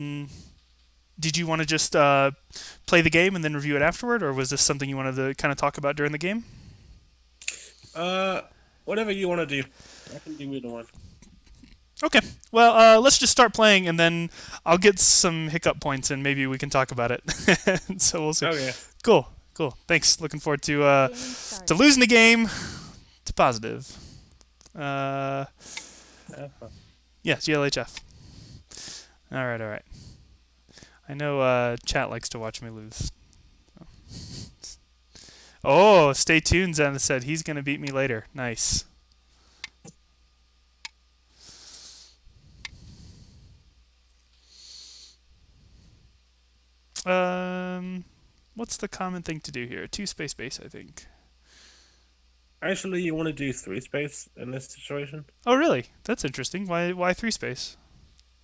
Did you want to just play the game and then review it afterward, or was this something you wanted to kind of talk about during the game? Uh, Whatever you want to do. I can do either one. Okay. Well, let's just start playing, and then I'll get some hiccup points, and maybe we can talk about it. So we'll see. Okay. Cool. Cool. Thanks. Looking forward Game to started. losing the game. To positive. Uh, Have fun. yeah, GLHF. All right. All right. I know chat likes to watch me lose. Oh, stay tuned. Zen said he's gonna beat me later. Nice. Um, what's the common thing to do here? Two space base, I think. Actually, you want to do three space in this situation? Oh, really? That's interesting. Why three space?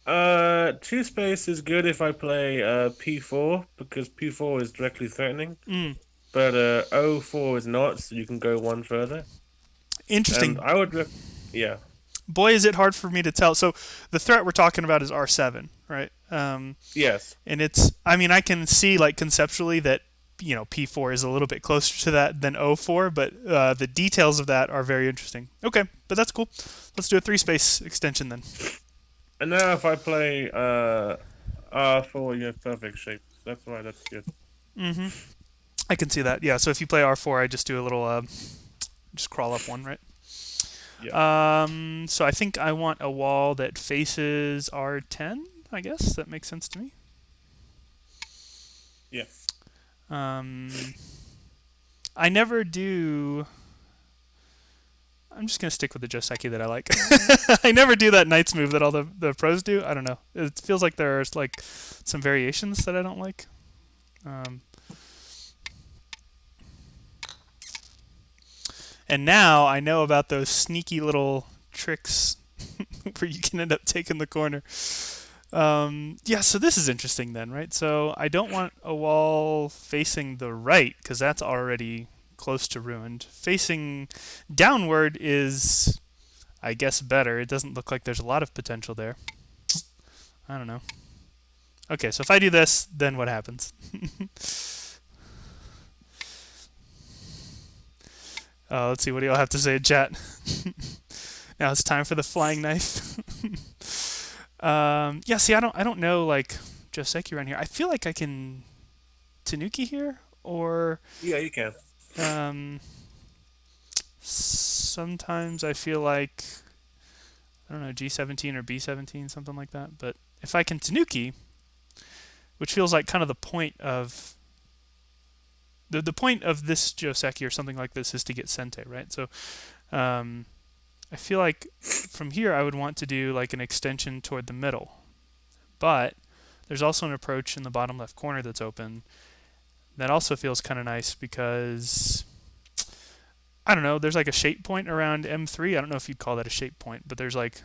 Two space is good if I play P4 because P4 is directly threatening, Mm, but O4 is not, so you can go one further. And interesting. I would, yeah, Boy, is it hard for me to tell. So the threat we're talking about is R7, right? yes, And it's, I mean, I can see like conceptually that P4 is a little bit closer to that than O4, but the details of that are very interesting. Okay, but that's cool. Let's do a three space extension then. and now if I play R4, you have perfect shape. That's why that's good. Mm-hmm. I can see that. Yeah. So if you play R4, I just do a little, just crawl up one, right? Yeah, So I think I want a wall that faces R10. I guess that makes sense to me. yeah. Um, I never do. I'm just gonna stick with the Joseki that I like. I never do that Knights move that all the pros do. I don't know. It feels like there's like some variations that I don't like. Um, and now I know about those sneaky little tricks where you can end up taking the corner. Yeah, so this is interesting then, right? So I don't want a wall facing the right because that's already close to ruined. Facing downward is, I guess, better. It doesn't look like there's a lot of potential there. I don't know. Okay, so if I do this, then what happens? Let's see. What do y'all have to say, chat? Now it's time for the flying knife. Yeah. See, I don't know like Joseki around here. I feel like I can Tanuki here, or Yeah, you can. um, sometimes I feel like I don't know G17 or B17, something like that. But if I can Tanuki, which feels like kind of the point of the point of this Joseki or something like this is to get Sente, right? So um, I feel like from here I would want to do like an extension toward the middle, but there's also an approach in the bottom left corner that's open. That also feels kind of nice because I don't know. There's like a shape point around M3. I don't know if you'd call that a shape point, but there's like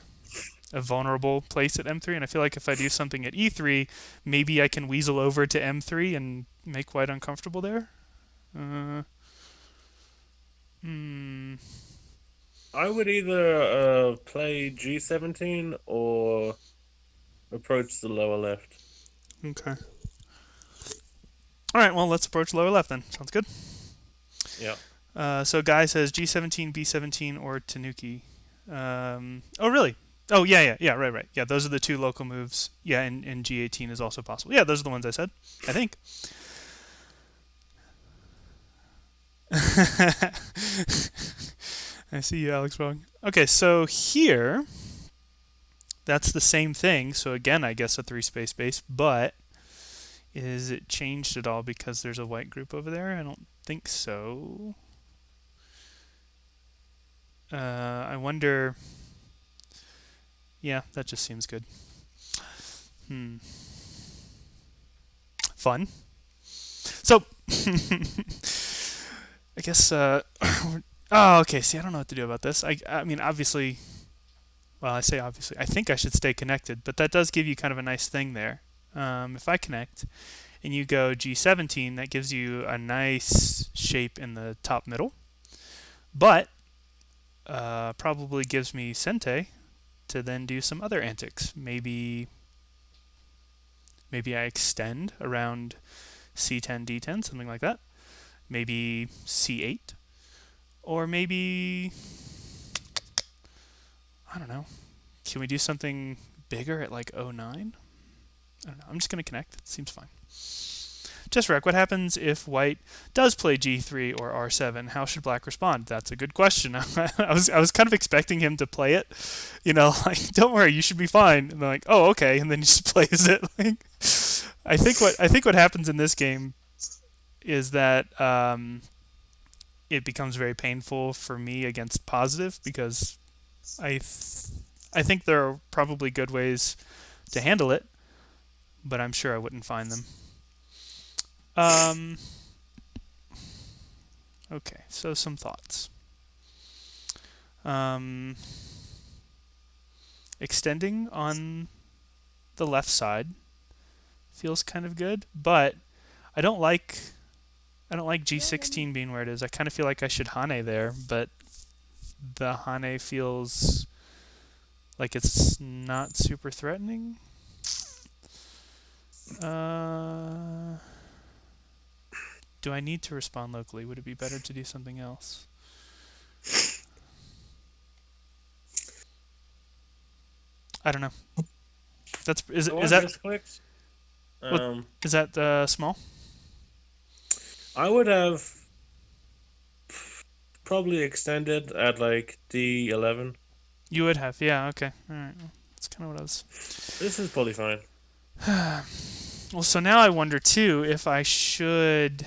a vulnerable place at M3, and I feel like if I do something at E3, maybe I can weasel over to M3 and make white uncomfortable there. Uh, hmm. I would either play G17 or approach the lower left. Okay. All right. Well, let's approach lower left then. Sounds good. Yeah. So Guy says G17, B17, or Tanuki. Oh, really? Oh, yeah, yeah, yeah. Right, right. Yeah, those are the two local moves. Yeah, and G18 is also possible. Yeah, those are the ones I said. I think. I see you, Alex. Wrong. Okay, so here, that's the same thing. So again, I guess a three space base, but is it changed at all because there's a white group over there? I don't think so. I wonder. Yeah, that just seems good. Hmm. Fun. So, I guess. Oh, okay. See, I don't know what to do about this. I mean, obviously. Well, I say obviously. I think I should stay connected, but that does give you kind of a nice thing there. If I connect and you go G17, that gives you a nice shape in the top middle, but probably gives me Sente to then do some other antics. Maybe Maybe I extend around c10, d10, something like that. Maybe c8. Or maybe, I don't know. Can we do something bigger at like o9? I don't know. I'm just going to connect. It seems fine. Just Rec, what happens if white does play g3 or r7? How should black respond? That's a good question. I was kind of expecting him to play it, like don't worry, you should be fine. And they're like, oh okay, and then he just plays it. Like, I think what happens in this game is that it becomes very painful for me against positive because I think there are probably good ways to handle it, but I'm sure I wouldn't find them. Um, okay, so some thoughts. Um, Extending on the left side feels kind of good, but I don't like I don't like g16 being where it is. I kind of feel like I should Hane there, but the Hane feels like it's not super threatening. Do I need to respond locally? Would it be better to do something else? I don't know. That's is So is I that misclicked. what is that small? I would have probably extended at like D11. You would have, yeah. Okay, all right. That's kind of what I was. This is probably fine. Well, so now I wonder too if I should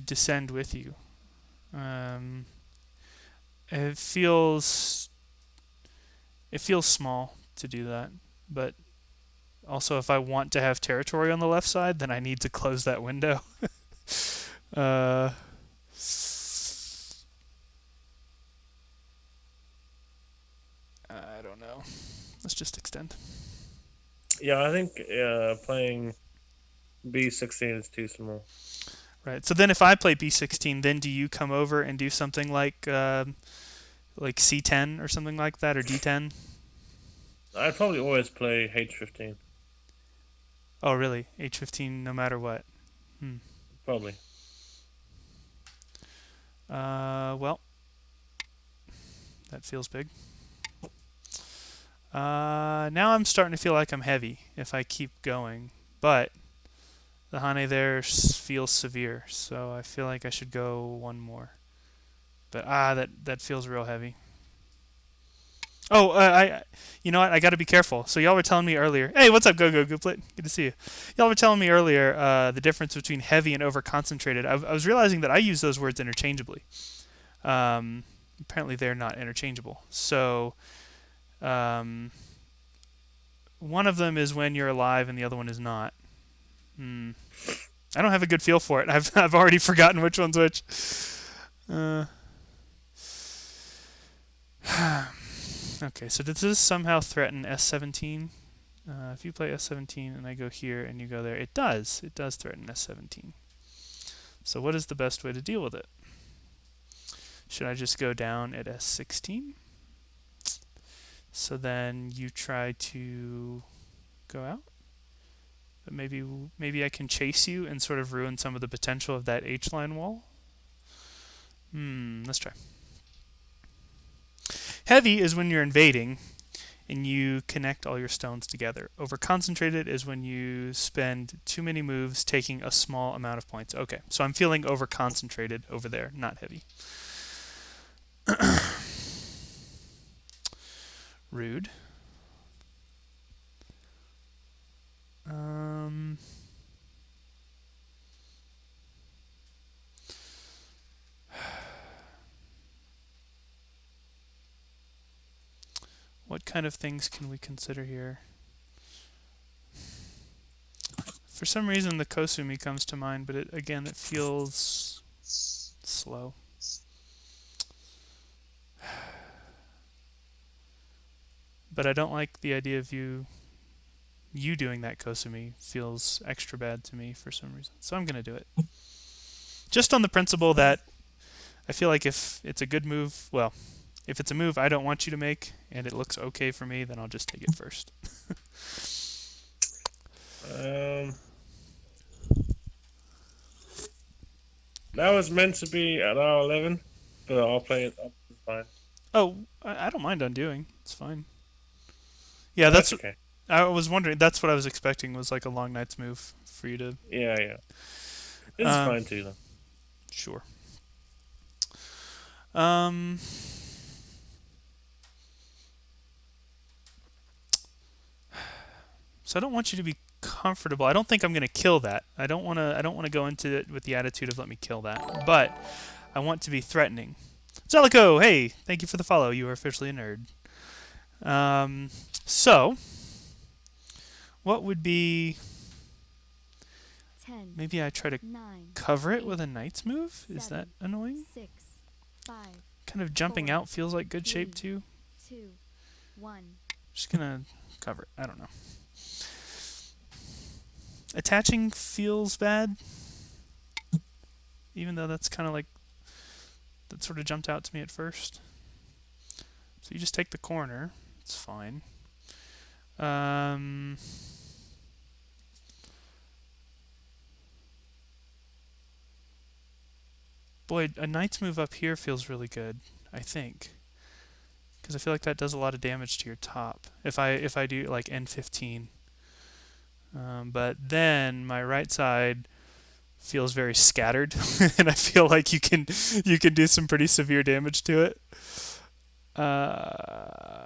descend with you. Um, it feels it feels small to do that, but also if I want to have territory on the left side, then I need to close that window. uh, I don't know. Let's just extend. Yeah, I think playing B16 is too small. Right. So then if I play b16, then do you come over and do something like c10 or something like that, or d10? I'd probably always play H15. Oh, really? h15 no matter what. Hmm. Probably. Well, that feels big. Now I'm starting to feel like I'm heavy if I keep going, but the Hane there feels severe, so I feel like I should go one more. But that feels real heavy. Oh, you know what? I got to be careful. So y'all were telling me earlier. Hey, what's up, Go Good to see you. Y'all were telling me earlier the difference between heavy and over concentrated. I was realizing that I use those words interchangeably. Apparently, they're not interchangeable. So, um, one of them is when you're alive, and the other one is not. Hmm. I don't have a good feel for it. I've already forgotten which one's which. Uh, okay, so does this somehow threaten S17? If you play S17 and I go here and you go there, it does. It does threaten S17. So what is the best way to deal with it? Should I just go down at S16? So then you try to go out? But maybe I can chase you and sort of ruin some of the potential of that H-line wall? Let's try. Heavy is when you're invading and you connect all your stones together. Overconcentrated is when you spend too many moves taking a small amount of points. Okay, so I'm feeling overconcentrated over there, not heavy. Rude. What kind of things can we consider here? For some reason, the Kosumi comes to mind, but it feels slow. But I don't like the idea of you doing that Kosumi. Feels extra bad to me for some reason. So I'm going to do it. Just on the principle that I feel like if it's a good move, well, if it's a move I don't want you to make and it looks okay for me, then I'll just take it first. That was meant to be at R11, but I'll play it up. It's fine. Oh, I don't mind undoing. It's fine. Yeah, That's that's. okay. I was wondering. That's what I was expecting was like a long night's move for you to. Yeah, yeah. This is Um, fine too, though. sure. Um, so I don't want you to be comfortable. I don't think I'm gonna kill that. I don't want to. I don't want to go into it with the attitude of let me kill that. But I want to be threatening. Zelico, hey, thank you for the follow. You are officially a nerd. Um, so what would be? 10, Maybe I try to 9, cover it 8, with a knight's move. Is that 7, annoying? 6, 5, Kind of jumping 4, out feels like good shape 3, too. 2, 1. Just gonna cover it. I don't know. Attaching feels bad, even though that's kind of like that sort of jumped out to me at first. So you just take the corner. It's fine. Um, boy, a knight's move up here feels really good. I think because I feel like that does a lot of damage to your top. If I do like N15. But then my right side feels very scattered, and I feel like you can do some pretty severe damage to it. I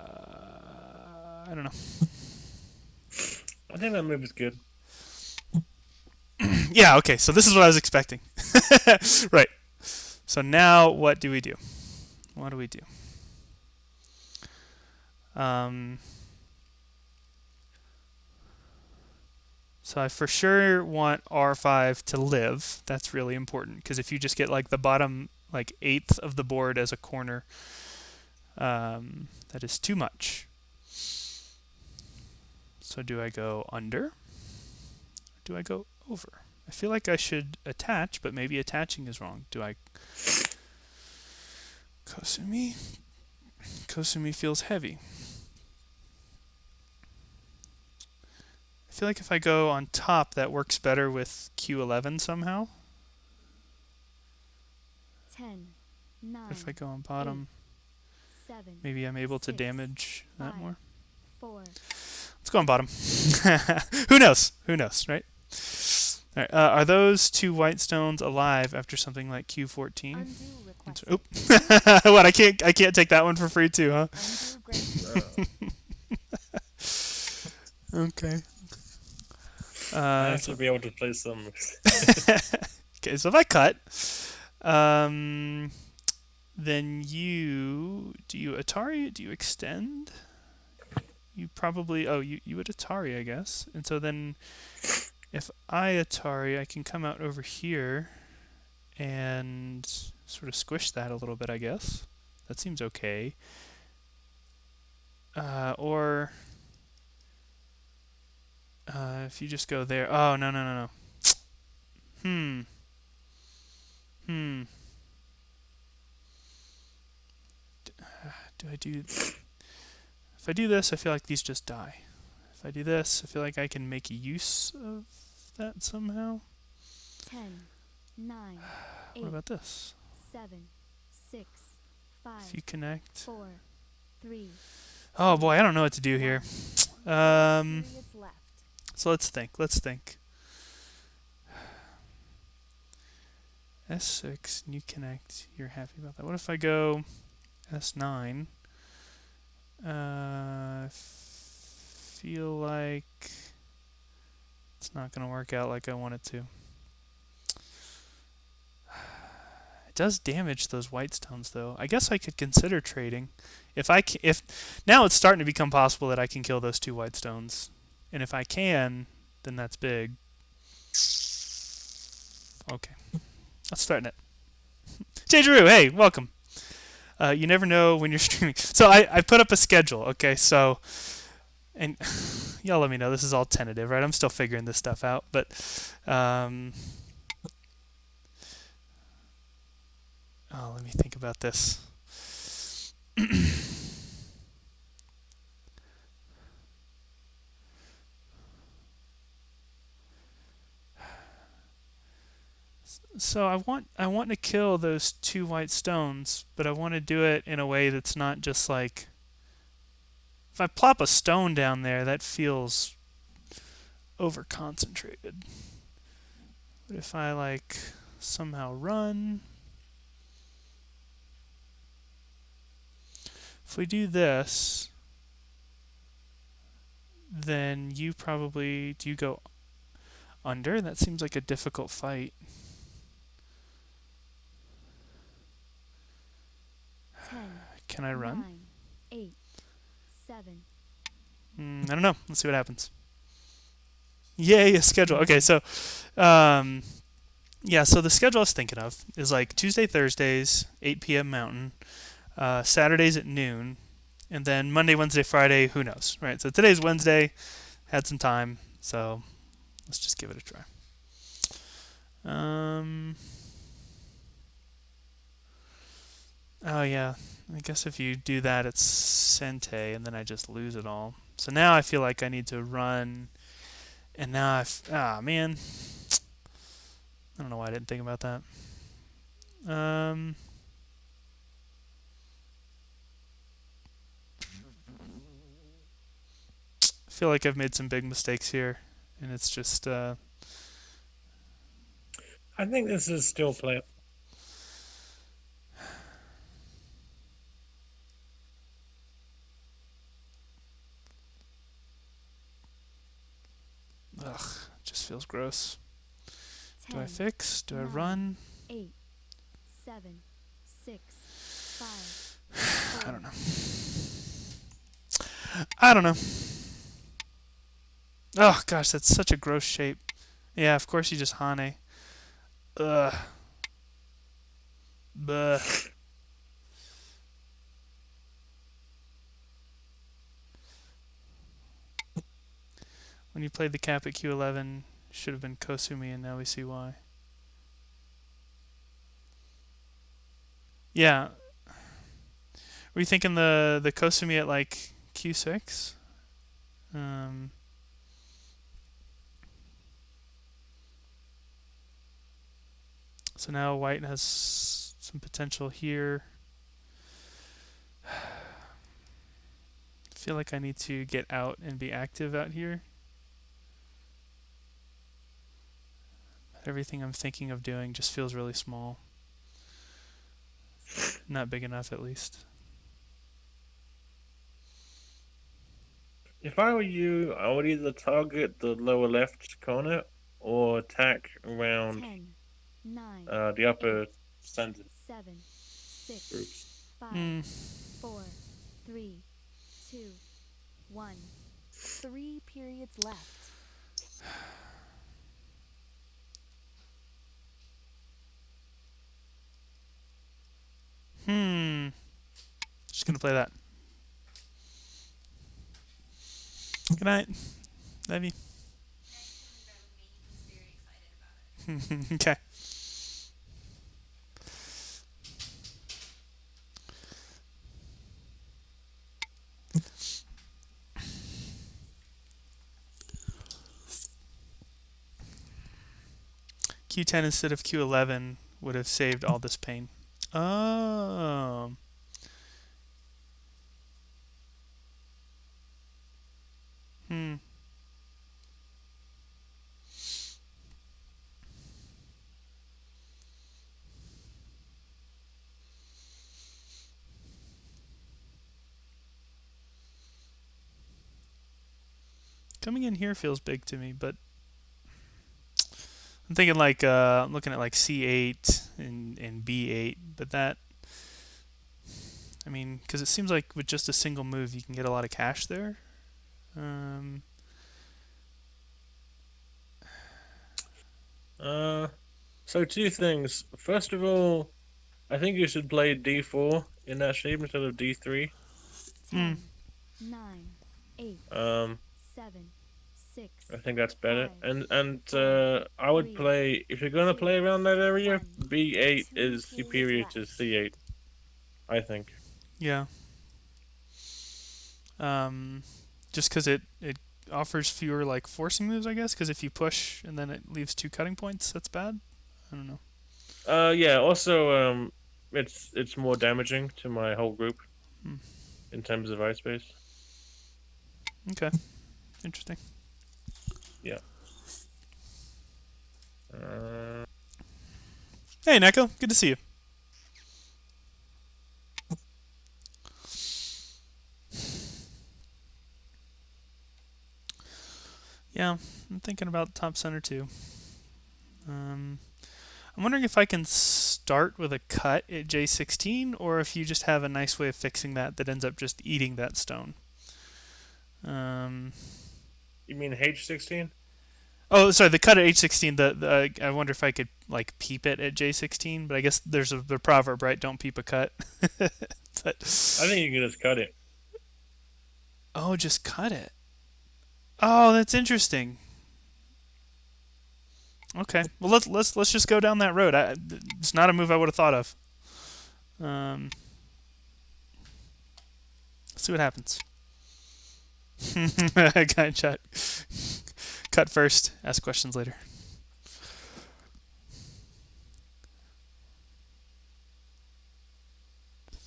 don't know. I think that move is good. Yeah, okay. So this is what I was expecting. Right. So now what do we do? What do we do? Um, so I for sure want R5 to live. That's really important because if you just get like the bottom like eighth of the board as a corner, that is too much. So do I go under? Or do I go over? I feel like I should attach, but maybe attaching is wrong. Do I Kosumi? Kosumi feels heavy. I feel like if I go on top, that works better with Q11 somehow. 10, 9, But if I go on bottom, 7, maybe I'm able to 6, damage that 5, more. 4. Let's go on bottom. Who knows? Who knows, right? All right, are those two white stones alive after something like Q14? Undo requested. Oop. What? I can't take that one for free too, huh? Undo granted. Okay. I have So to be able to play some. okay, so if I cut, then do you Atari? Do you extend? You probably you would Atari, I guess. And so then if I Atari, I can come out over here and sort of squish that a little bit, I guess. That seems okay. Or if you just go there. Oh, no, no, no, no. Hmm. Hmm. Do I do... If I do this, I feel like these just die. If I do this, I feel like I can make use of that somehow. 10, 9, 8, What about this? 7, 6, 5, If you connect... 4, 3. Oh boy, I don't know what to do here. Periods left. So let's think. Let's think. S6, and you connect. You're happy about that. What if I go S9? Feel like it's not going to work out like I want it to. It does damage those white stones, though. I guess I could consider trading. If now it's starting to become possible that I can kill those two white stones, and if I can, then that's big. Okay, let's start it. Changeroo, hey, welcome. You never know when you're streaming. So I put up a schedule, okay? So, and y'all let me know. This is all tentative, right? I'm still figuring this stuff out. But let me think about this. So I want to kill those two white stones, but I want to do it in a way that's not just like if I plop a stone down there, that feels over concentrated. But if I like somehow run, if we do this, then you probably do you go under? That seems like a difficult fight. 10, Can I run? 9, 8, 7. I don't know. Let's see what happens. Yay, a schedule. Okay, so um, yeah, so the schedule I was thinking of is like Tuesday, Thursdays, 8 p.m. Mountain, Saturdays at noon, and then Monday, Wednesday, Friday, who knows, right? So today's Wednesday, had some time, so let's just give it a try. Oh yeah, I guess if you do that, it's Sente, and then I just lose it all. So now I feel like I need to run, and now man, I don't know why I didn't think about that. Um, I feel like I've made some big mistakes here, and it's just I think this is still playable. just feels gross. Do I 10, fix? Do I 9, run? 8, 7, 6, 5, I 4. don't know. I don't know. Oh gosh, that's such a gross shape. Yeah, of course you just Hane. Ugh. Buh. When you played the cap at Q11, should have been Kosumi, and now we see why. Yeah. Were you thinking the Kosumi at like Q6? Um, so now white has some potential here. I feel like I need to get out and be active out here. Everything I'm thinking of doing just feels really small. Not big enough, at least. If I were you, I would either target the lower left corner or attack around 10, 9, the upper center 7, 6, groups. 5, Hmm. 4, 3, 2, 1. 3 periods left. Just gonna play that. Good night. Love you. Okay. Q10 instead of Q11 would have saved all this pain. Oh. Hmm. Coming in here feels big to me, but I'm thinking like I'm looking at like C8 and B8, but that I mean, because it seems like with just a single move you can get a lot of cash there. Um, So two things. First of all, I think you should play D4 in that shape instead of D3. 10, 9, 8, Um, 7, 6, I think that's better. 5, And 4, I would 3, play if you're gonna 2, play around that area. 1. B8 2 is periods superior to left. C8, I think. yeah. Um, just because it offers fewer like forcing moves, I guess. Because if you push and then it leaves two cutting points, that's bad. I don't know. Yeah. Also, it's more damaging to my whole group Hmm. in terms of ice base. Okay, interesting. Yeah. Uh, Hey, Neko, good to see you. Yeah, I'm thinking about top center too. Um, I'm wondering if I can start with a cut at J16, or if you just have a nice way of fixing that ends up just eating that stone. Um, you mean H16? oh, sorry, the cut at H16. I wonder if I could like peep it at J16, but I guess there's the proverb, right? Don't peep a cut. I But think you can just cut it. oh, just cut it. Oh, that's interesting. Okay, well let's just go down that road. It's not a move I would have thought of. Um, let's see what happens. Guy chat. Cut first. Ask questions later.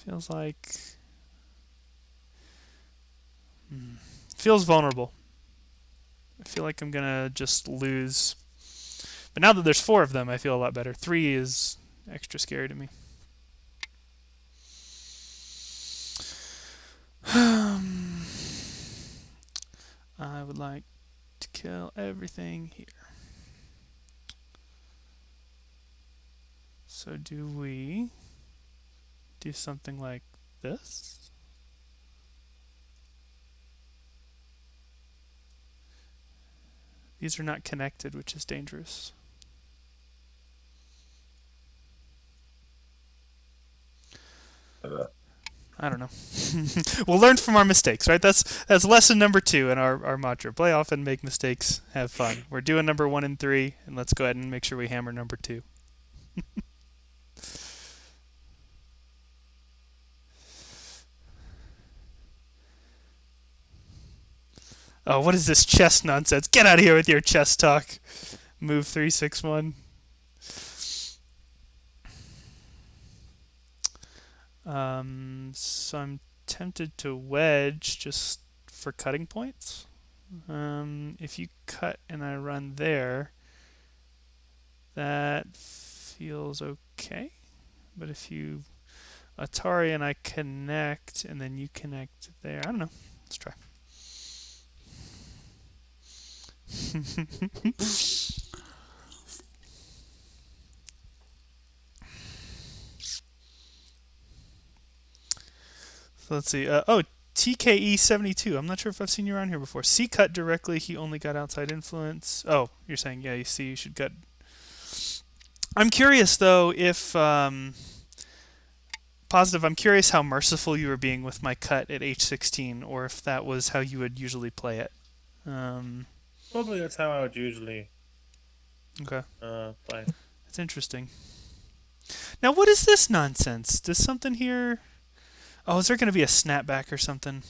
Feels like. Feels vulnerable. I feel like I'm gonna just lose. But now that there's four of them, I feel a lot better. Three is extra scary to me. I would like to kill everything here. So do we do something like this? These are not connected, which is dangerous. I don't know. We'll learn from our mistakes, right? That's lesson number 2 in our mantra. Play often, make mistakes, have fun. We're doing number 1 and 3, and let's go ahead and make sure we hammer number 2. Oh, what is this chess nonsense? Get out of here with your chess talk. Move 361. So I'm tempted to wedge just for cutting points. If you cut and I run there, that feels okay. But if you Atari and I connect and then you connect there, I don't know. Let's try. So let's see. TKE72. I'm not sure if I've seen you around here before. C cut directly. He only got outside influence. Oh, you're saying, yeah, you see, you should cut. I'm curious, though, if. Positive, I'm curious how merciful you were being with my cut at H16, or if that was how you would usually play it. Probably that's how I would usually Okay. play. That's interesting. Now, what is this nonsense? Does something here. Oh, is there going to be a snapback or something?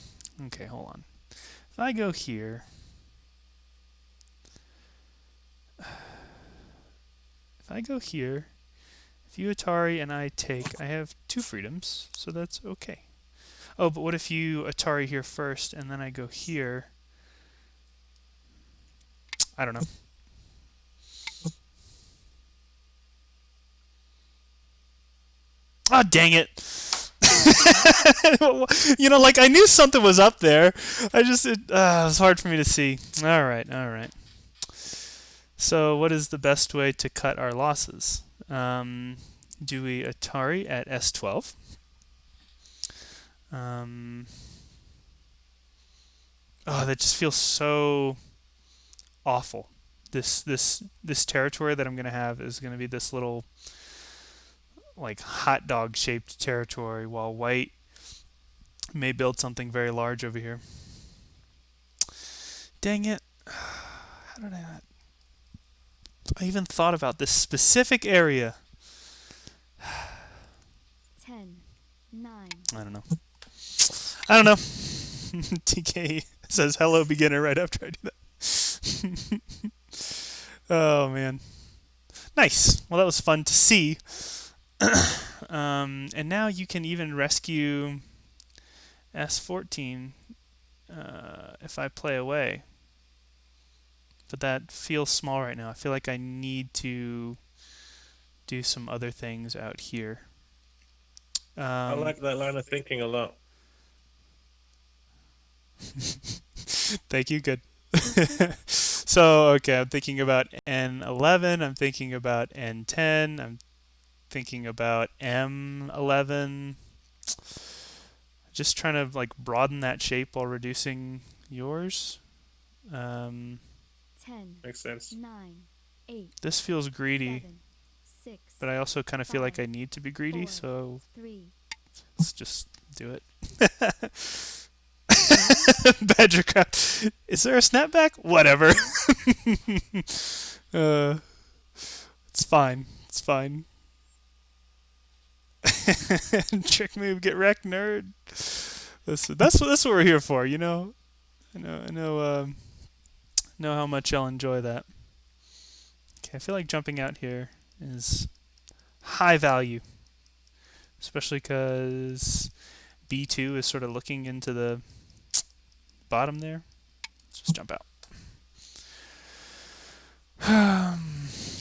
Okay, hold on. If I go here. If I go here. If you Atari and I take, I have 2 freedoms, so that's okay. Oh, but what if you Atari here first and then I go here? I don't know. Ah, oh, dang it. Like I knew something was up there. It was hard for me to see. All right. So, what is the best way to cut our losses? Do we Atari at S12? That just feels so awful. This territory that I'm gonna have is gonna be this little like hot dog shaped territory, while white may build something very large over here. Dang it! How did I not? I even thought about this specific area. 10, 9. I don't know. TK says hello beginner right after I do that. Oh man. Nice. Well, that was fun to see. And now you can even rescue S14 if I play away. But that feels small right now. I feel like I need to do some other things out here. I like that line of thinking a lot. Thank you. Good. So, okay, I'm thinking about N11. I'm thinking about N10. I'm thinking about M11. Just trying to like broaden that shape while reducing yours. Um, 10, Makes sense. 9, 8, this feels greedy, 7, 6, but I also kind of feel like I 5, need to be greedy, 4, so 3, let's just do it. Badgercraft. Is there a snapback? Whatever. It's fine. It's fine. Trick move, get wrecked, nerd. That's what we're here for, you know. Know how much I'll enjoy that. Okay, I feel like jumping out here is high value, especially because B2 is sort of looking into the bottom there. Let's just jump out.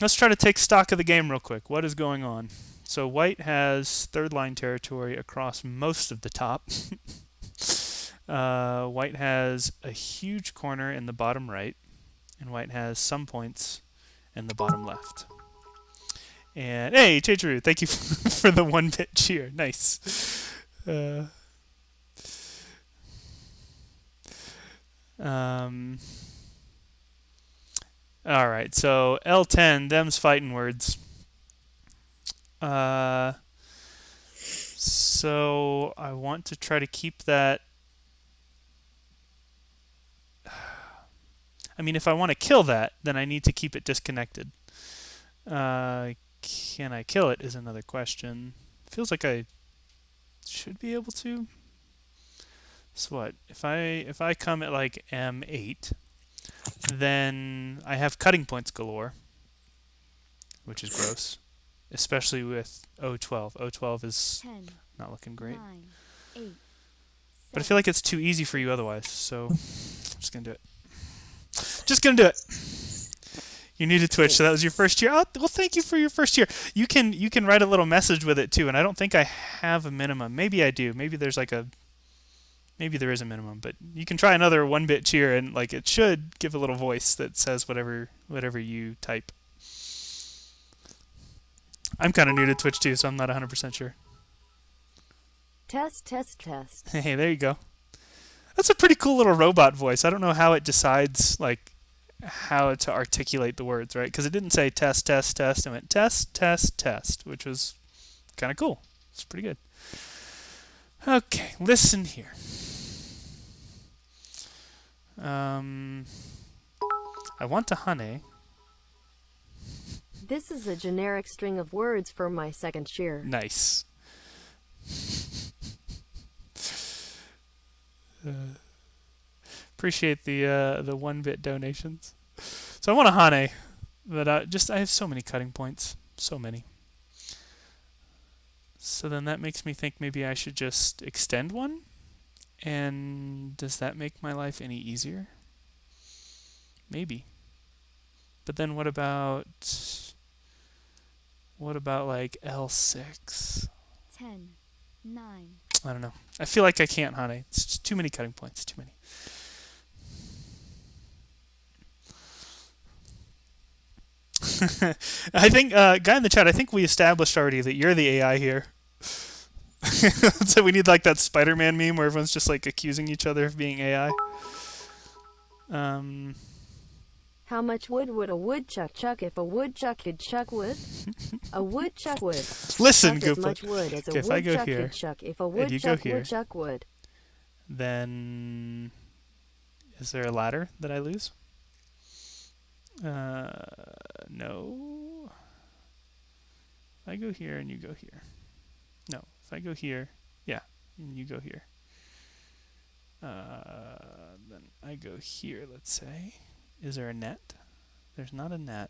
Let's try to take stock of the game real quick. What is going on? So white has third line territory across most of the top. White has a huge corner in the bottom right, and white has some points in the bottom left. And hey, Checheru, thank you for the 1-bit cheer. Nice. All right, so L10, them's fighting words. So I want to try to keep that. I mean, if I want to kill that, then I need to keep it disconnected. Can I kill it is another question. Feels like I should be able to. So what? If I come at like M8, then I have cutting points galore, which is gross, especially with O12. O12 is 10, not looking great. 9, 8, But I feel like it's too easy for you otherwise, so I'm just gonna do it. Just gonna do it. You're new to Twitch, so that was your first year. Oh, well, thank you for your first year. You can write a little message with it too, and I don't think I have a minimum. Maybe I do. Maybe there is a minimum, but you can try another 1-bit cheer, and like it should give a little voice that says whatever you type. I'm kind of new to Twitch too, so I'm not 100% sure. Test, test, test. Hey, there you go. That's a pretty cool little robot voice. I don't know how it decides like how to articulate the words, right? Because it didn't say test, test, test. It went test, test, test, which was kind of cool. It's pretty good. Okay, listen here. I want to honey. This is a generic string of words for my second cheer. Nice. Appreciate the 1-bit donations. So I want a Hane, but I have so many cutting points, so many. So then that makes me think maybe I should just extend one. And does that make my life any easier? Maybe. But then what about like L6? 10, 9, I don't know. I feel like I can't, Hane. It's just too many cutting points. Too many. I think, guy in the chat, I think we established already that you're the AI here. So we need like that Spider-Man meme where everyone's just like accusing each other of being AI. How much wood would a woodchuck chuck if a woodchuck could chuck wood? A woodchuck would Listen, chuck as Goofy. much wood as a Okay, if I go woodchuck here, could chuck if a and you go woodchuck here, would chuck wood. Then is there a ladder that I lose? No. If I go here and you go here. No. If I go here, yeah, and you go here. Then I go here, let's say. Is there a net? There's not a net.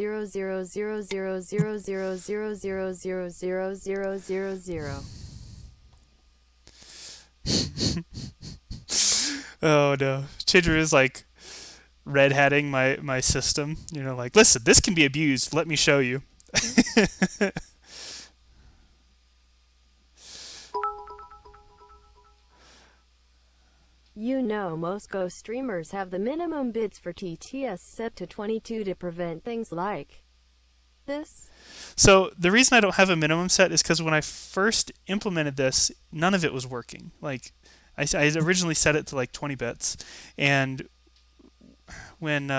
zero zero zero zero zero zero zero zero zero zero zero zero zero. Oh no, Chidra is like red hatting my system. You know, like listen, this can be abused. Let me show you. You know most Go streamers have the minimum bids for TTS set to 22 to prevent things like this. So the reason I don't have a minimum set is because when I first implemented this, none of it was working. Like I originally set it to like 20 bits, and when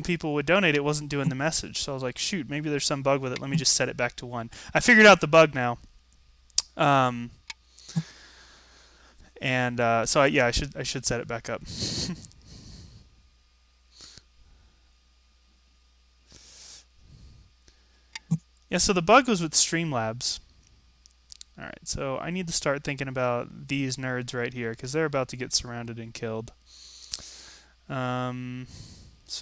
people would donate, it wasn't doing the message. So I was like, shoot, maybe there's some bug with it. Let me just set it back to 1. I figured out the bug now. So I should set it back up. Yeah, so the bug was with Streamlabs. All right, so I need to start thinking about these nerds right here because they're about to get surrounded and killed. So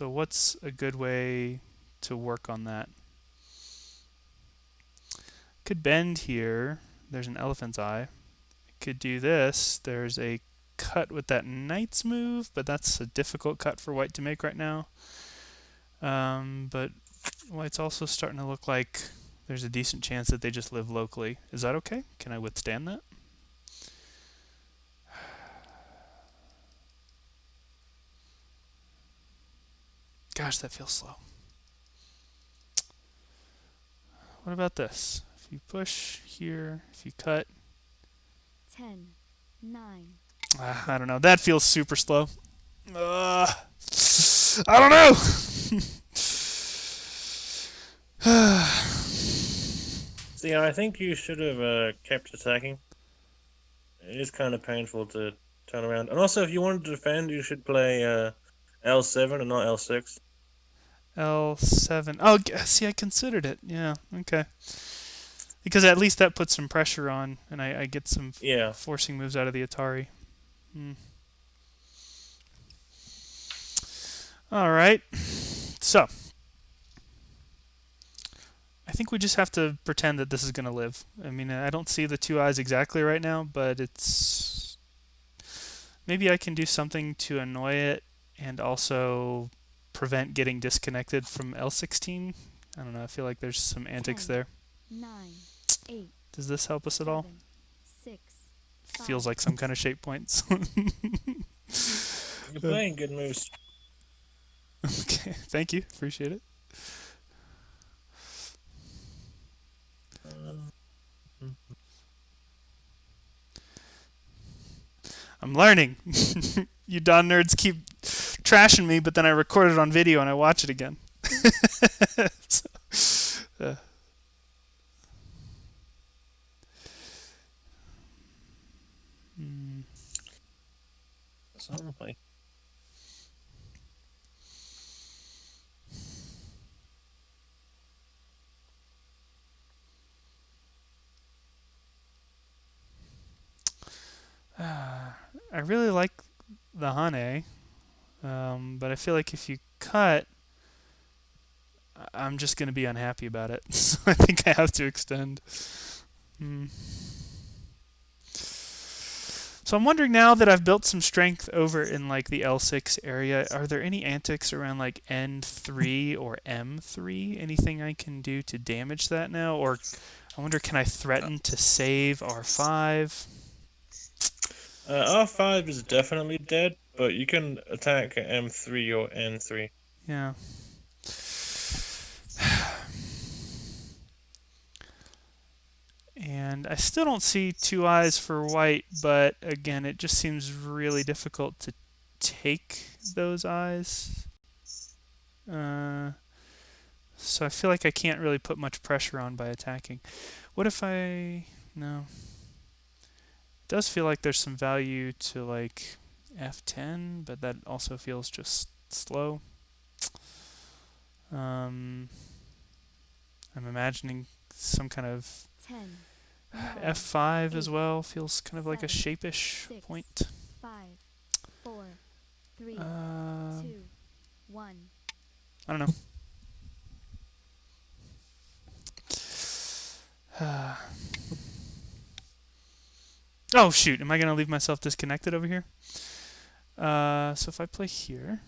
what's a good way to work on that? Could bend here. There's an elephant's eye. Could do this. There's a cut with that knight's move, but that's a difficult cut for white to make right now. But white's also starting to look like there's a decent chance that they just live locally. Is that okay? Can I withstand that? Gosh, that feels slow. What about this? If you push here, if you cut. 10, 9, I don't know. That feels super slow. I don't know. See, I think you should have kept attacking. It is kind of painful to turn around. And also, if you wanted to defend, you should play L7 and not L6. L7. Oh, see, I considered it. Yeah, okay. Because at least that puts some pressure on, and I get some Yeah. forcing moves out of the Atari. All right. So, I think we just have to pretend that this is going to live. I mean, I don't see the 2 eyes exactly right now, but it's... Maybe I can do something to annoy it and also prevent getting disconnected from L16. I don't know. I feel like there's some antics 10, there. 9, 8, Does this help us at all? 7, 6, Feels 5, like some kind of shape points. You're playing good moves. Okay, thank you. Appreciate it. I'm learning. You Don nerds keep trashing me, but then I record it on video and I watch it again. So, Something. I really like the Hane, but I feel like if you cut, I'm just going to be unhappy about it. So I think I have to extend. So I'm wondering now that I've built some strength over in like the L6 area, are there any antics around like N3 or M3? Anything I can do to damage that now? Or I wonder, can I threaten to save R5? R5 is definitely dead, but you can attack at M3 or N3. Yeah. And I still don't see 2 eyes for white, but again, it just seems really difficult to take those eyes. So I feel like I can't really put much pressure on by attacking. What if I... No. does feel like there's some value to like f10, but that also feels just slow. I'm imagining some kind of 10, 9, f5 as 8, well. Feels kind of like a 7, shape-ish 6, point. 5, 4, 3, 2, Um, 1. I don't know. Oh shoot! Am I gonna leave myself disconnected over here? So if I play here,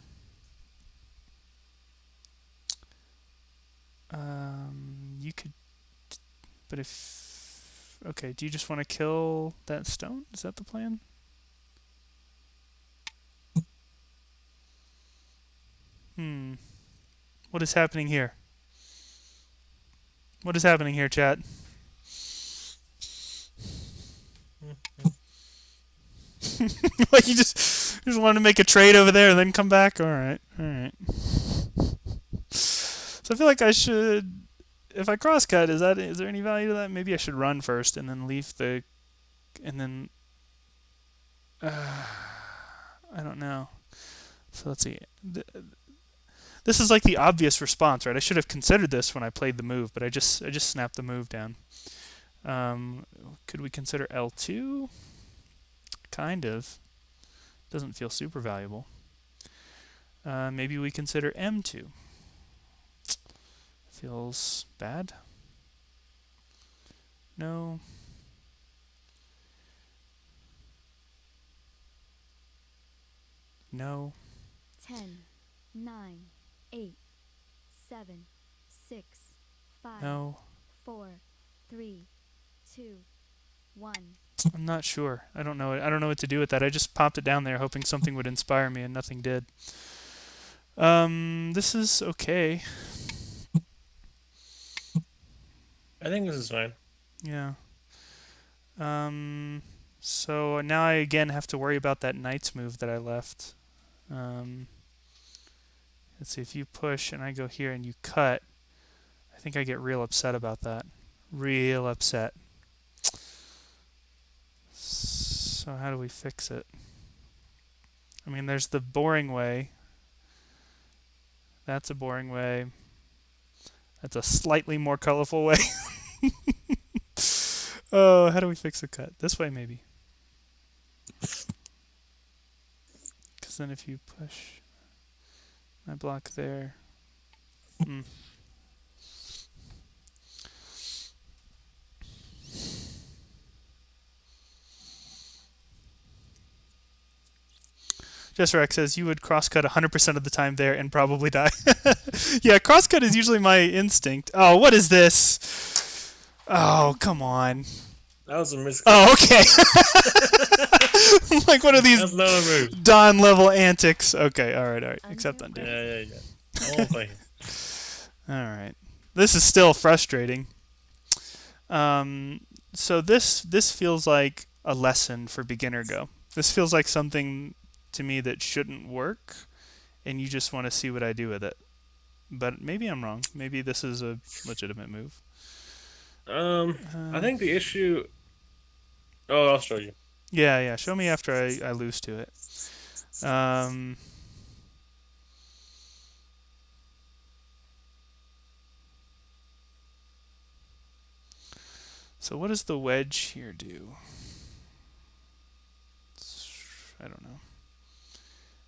you could. But if okay, do you just want to kill that stone? Is that the plan? What is happening here? What is happening here, chat? Like you just want to make a trade over there and then come back. All right. So I feel like I should, if I crosscut, is there any value to that? Maybe I should run first and then leave the, and then I don't know. So let's see. This is like the obvious response, right? I should have considered this when I played the move, but I just snapped the move down. Could we consider L2? Kind of. Doesn't feel super valuable. Maybe we consider M2. Feels bad. No. No. 10, 9, 8, 7, 6, 5, No. 4, 3, 2, 1. I'm not sure. I don't know. I don't know what to do with that. I just popped it down there hoping something would inspire me and nothing did. This is okay. I think this is fine. Yeah. So now I again have to worry about that knight's move that I left. Let's see, if you push and I go here and you cut, I think I get real upset about that. Real upset. So how do we fix it? I mean, there's the boring way. That's a boring way. That's a slightly more colorful way. Oh, how do we fix the cut? This way, maybe. Because then if you push, I block there. Jesserek says you would crosscut 100% of the time there and probably die. Yeah, crosscut is usually my instinct. Oh, what is this? Oh, come on. That was a misclick. Oh, okay. Like, what are these That's not a move. Don level antics? Okay, all right. Accept undo. Yeah. I won't play him. All right. This is still frustrating. So this feels like a lesson for beginner Go. This feels like something to me that shouldn't work, and you just want to see what I do with it. But maybe I'm wrong. Maybe this is a legitimate move. I think the issue. Oh, I'll show you. Yeah. Show me after I lose to it. So what does the wedge here do? I don't know.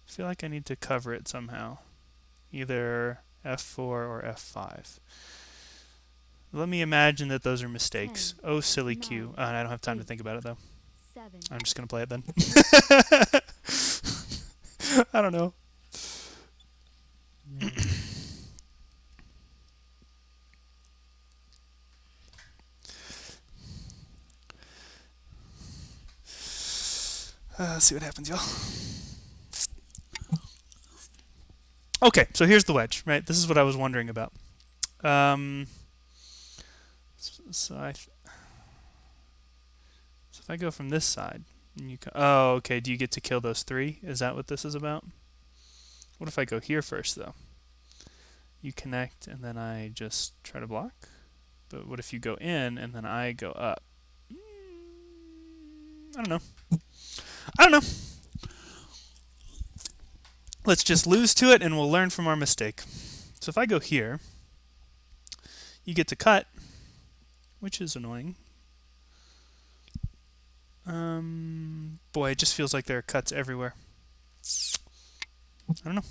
I feel like I need to cover it somehow. Either F4 or F5. Let me imagine that those are mistakes. 10, Oh, silly Q. 9, I don't have time to 8, think about it, though. 7, I'm just going to play it then. I don't know. Let's see what happens, y'all. Okay, so here's the wedge, right? This is what I was wondering about. So if I go from this side, and you oh, okay. Do you get to kill those three? Is that what this is about? What if I go here first, though? You connect, and then I just try to block. But what if you go in, and then I go up? I don't know. I don't know. Let's just lose to it and we'll learn from our mistake. So if I go here, you get to cut, which is annoying. Boy, it just feels like there are cuts everywhere. I don't know.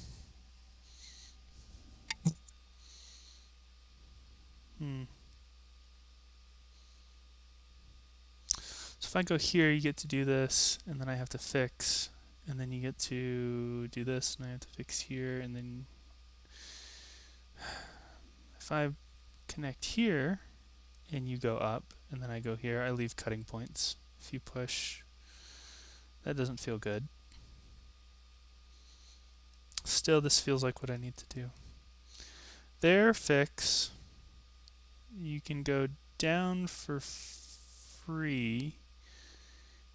So if I go here, you get to do this, and then I have to fix, and then you get to do this, and I have to fix here, and then if I connect here, and you go up, and then I go here, I leave cutting points. If you push, that doesn't feel good. Still, this feels like what I need to do. There, fix. You can go down for free,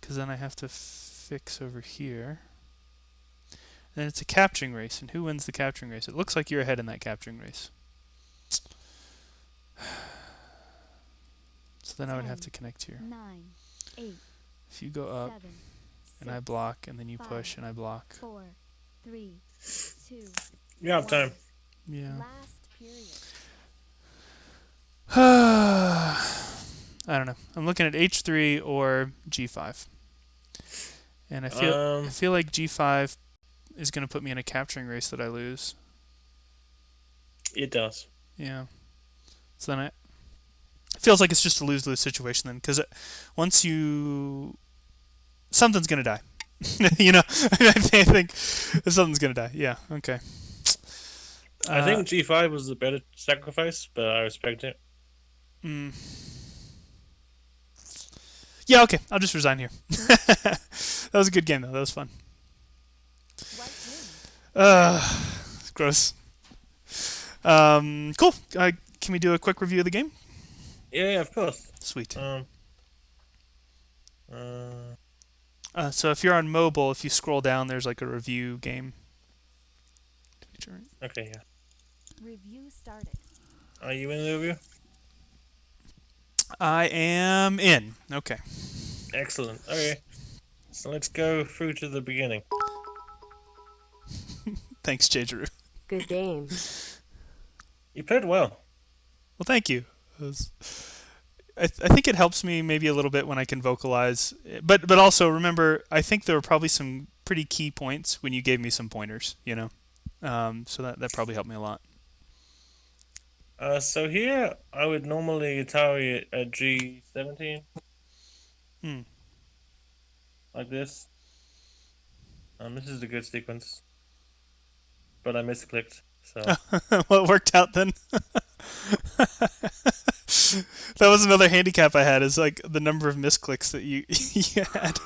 because then I have to fix over here. Then it's a capturing race, and who wins the capturing race? It looks like you're ahead in that capturing race. So then I would have to connect here. 9, 8, If you go up, 7, and I 6, block, and then you 5, push, and I block. 4, 3, 2, You have time. Yeah. last period. I don't know. I'm looking at H3 or G5. And I feel like G5 is going to put me in a capturing race that I lose. It does. Yeah. So then it feels like it's just a lose-lose situation then, because once you... something's going to die. You know? I think something's going to die. Yeah, okay. I think G5 was the better sacrifice, but I respect it. Yeah, okay. I'll just resign here. That was a good game, though. That was fun. White wins. Gross. Cool. Can we do a quick review of the game? Yeah, of course. Sweet. Uh, So if you're on mobile, if you scroll down, there's like a review game. okay, yeah. Review started. Are you in the review? I am in. Okay. Excellent. Okay. So let's go through to the beginning. Thanks, J. Drew. Good game. You played well. Well, thank you. I think it helps me maybe a little bit when I can vocalize. But also, remember, I think there were probably some pretty key points when you gave me some pointers, you know? So that probably helped me a lot. So here, I would normally target a G17. Like this. This is a good sequence. But I misclicked, so... Well, it worked out then. That was another handicap I had, is like the number of misclicks that you had.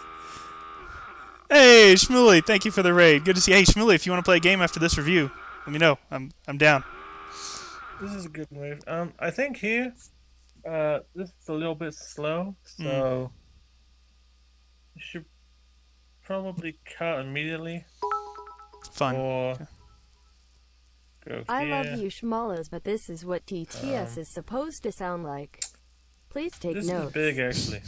Hey, Shmuley, thank you for the raid. Good to see you. Hey, Shmuley, if you want to play a game after this review, let me know. I'm down. This is a good move. I think here, this is a little bit slow, so... You should probably cut immediately. Fun. Or... Okay. Go I here. love you schmallas, but this is what TTS is supposed to sound like. Please take This notes. is big, actually.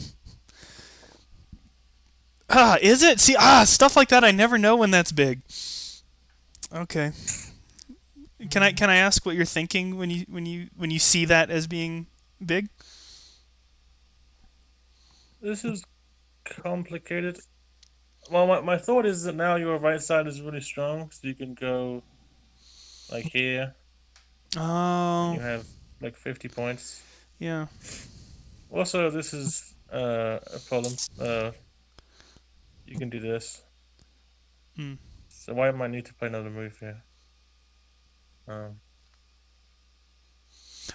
Is it? See, stuff like that I never know when that's big. Okay. Can I ask what you're thinking when you see that as being big? This is complicated. Well, my thought is that now your right side is really strong, so you can go like here. Oh. You have like 50 points. Yeah. Also, this is a problem. You can do this. So why might need to play another move here?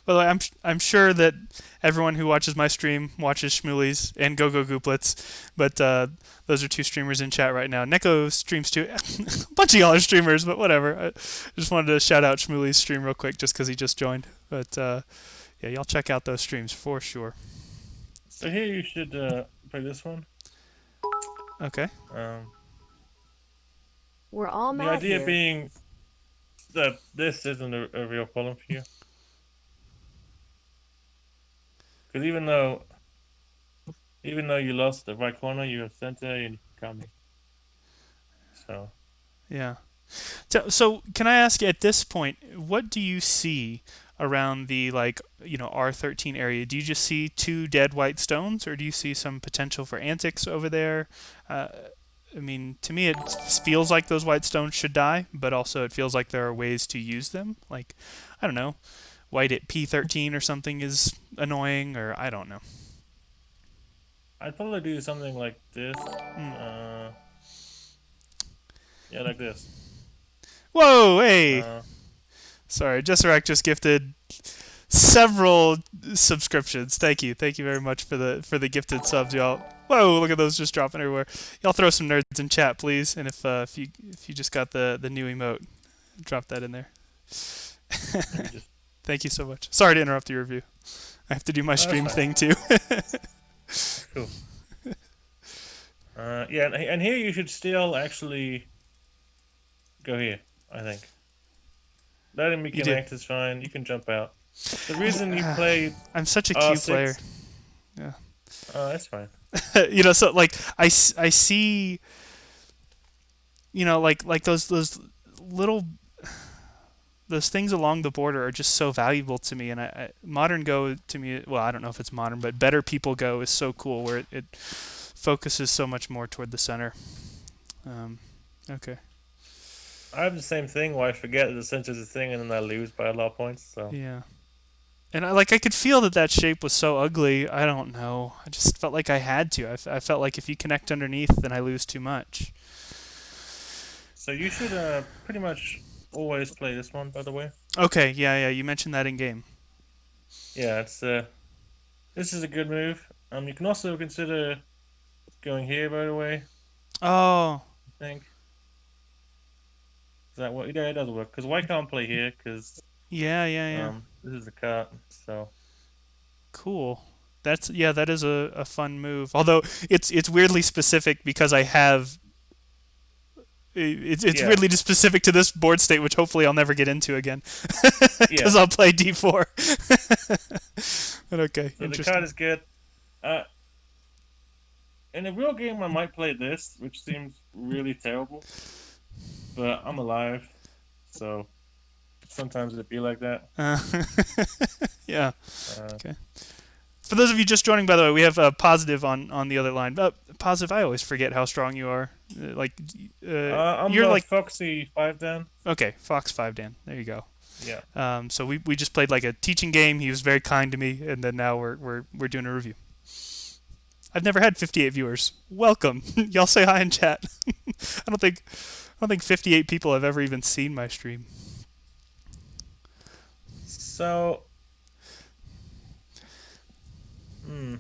Well, I'm sure that everyone who watches my stream watches Shmuley's and Go Gooplets, but those are two streamers in chat right now. Neko streams too. A bunch of y'all are streamers, but whatever. I just wanted to shout out Shmuley's stream real quick just because he just joined. But yeah, y'all check out those streams for sure. So here you should play this one. Okay. We're all The mad idea here. being that this isn't a real problem for you. Because even though Even though you lost the right corner, you have center and coming. So Yeah. So can I ask you at this point, what do you see around the R13 area? Do you just see two dead white stones, or do you see some potential for antics over there? Uh, I mean, to me, it feels like those white stones should die, but also it feels like there are ways to use them. Like, I don't know, white at P13 or something is annoying, or I don't know. I'd probably do something like this. Mm. Uh, yeah, like this. Whoa, hey! Uh, Sorry, Jesserac just gifted several subscriptions. Thank you very much for the gifted subs, y'all. Whoa, look at those just dropping everywhere. Y'all throw some nerds in chat, please. And if you just got the new emote, drop that in there. maybe just Thank you so much. Sorry to interrupt your review. I have to do my that's stream fine. thing too. That's cool. Yeah, and here you should still actually go here. I think letting me You do. connect is fine. You can jump out. The reason you played I'm such a Q player. R6, Yeah. that's fine. So like I see, like those little those things along the border are just so valuable to me, and modern Go to me, well, I don't know if it's modern, but better people Go is so cool where it focuses so much more toward the center. Okay. I have the same thing where I forget that the center's a thing and then I lose by a lot of points. So Yeah. And I could feel that shape was so ugly. I don't know. I just felt like I had to. I felt like if you connect underneath, then I lose too much. so you should pretty much always play this one. By the way, Okay, yeah. You mentioned that in game. yeah, it's this is a good move. You can also consider going here. By the way, Oh, I think does that work? Yeah, it does work. Because why can't play here? Because yeah. this is the cart. So Cool. That is a fun move. Although it's weirdly specific because I have it's yeah, weirdly just specific to this board state, which hopefully I'll never get into again, yeah. because I'll play D4. But okay, So the card interesting. is good. Uh, in a real game, I might play this, which seems really terrible. But I'm alive, so sometimes it be like that. Uh, yeah. Uh, Okay. For those of you just joining, by the way, we have Positive on the other line. Positive, I always forget how strong you are. I'm You're like Foxy 5 Dan. okay, Fox 5 Dan. There you go. Yeah. So we just played like a teaching game. He was very kind to me, and then now we're doing a review. I've never had 58 viewers. Welcome, y'all. Say hi in chat. I don't think 58 people have ever even seen my stream. So, hmm.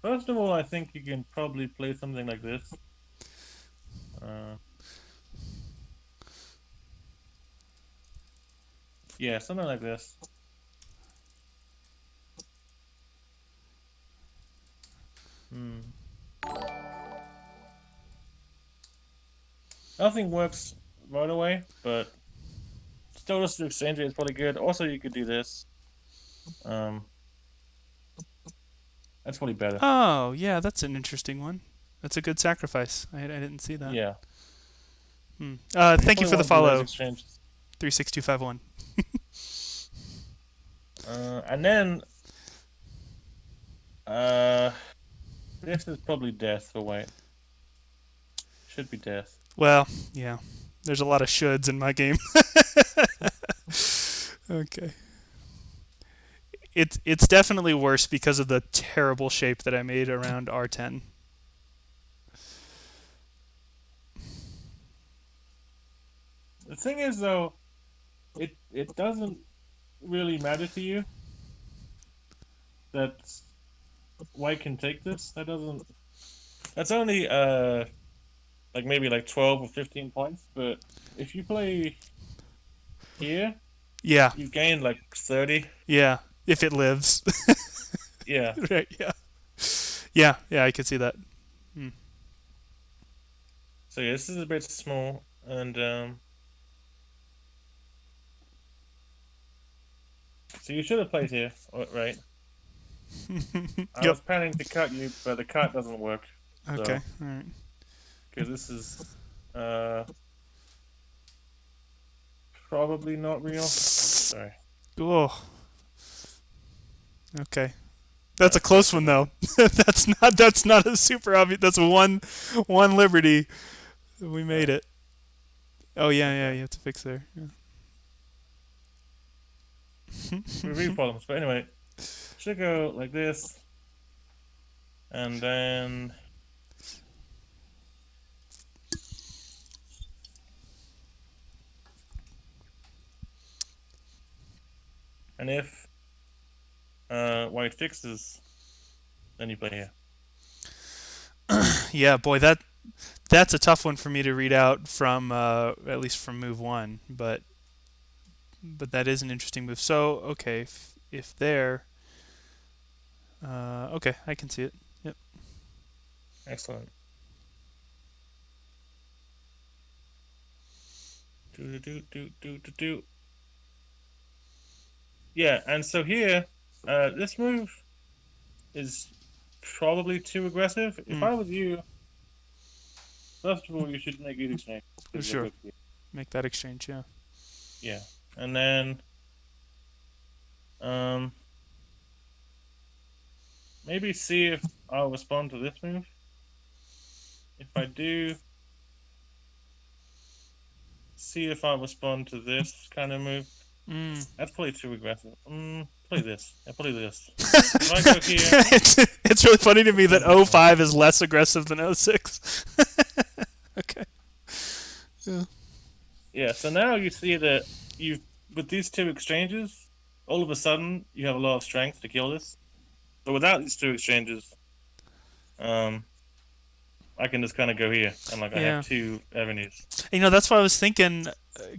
First of all, I think you can probably play something like this. Uh, yeah, something like this. Hmm. Nothing works right away, but still just to exchange it is probably good. Also, you could do this. Um, that's probably better. Oh yeah, that's an interesting one. That's a good sacrifice. I didn't see that. Yeah. You Thank you probably for the want to do those follow, exchanges. 36251. And then uh, this is probably death for white. Should be death. Well, yeah. There's a lot of shoulds in my game. Okay. It's definitely worse because of the terrible shape that I made around R10. The thing is, though, it doesn't really matter to you that white can take this. That doesn't. That's only like maybe like 12 or 15 points. But if you play here, Yeah, you gain like 30. yeah. If it lives. Yeah. Right, yeah. Yeah, I can see that. Hmm. So yeah, this is a bit small, and so you should have played here, right? I Yep. was planning to cut you, but the cut doesn't work. Okay. So, All right. because this is probably not real. Sorry. Oh. Okay. That's a So close one though. That's not a super obvious. That's one liberty. We made it. Oh yeah, yeah. Okay. You have to fix there. Review problems. But anyway, should go like this, and then and if white fixes, then you play here. Yeah, boy, that's a tough one for me to read out from at least from move one, but that is an interesting move. So okay, if there, okay, I can see it. Yep. Excellent. Do. Yeah, and so here, this move is probably too aggressive. If Mm, I was you, first of all, you should make good exchange for because you're sure. good here. Make that exchange. Yeah. Yeah, and then um, maybe see if I'll respond to this move. If I do, see if I'll respond to this kind of move. Mm. That's probably too aggressive. Play this. Yeah, play this. If I go here, it's really funny to me what's that gonna happen? O5 is less aggressive than O6. Okay. Yeah. Yeah, so now you see that you've with these two exchanges, all of a sudden you have a lot of strength to kill this. But without these two exchanges, um, I can just kind of go here and like I have Yeah. two avenues. That's why I was thinking,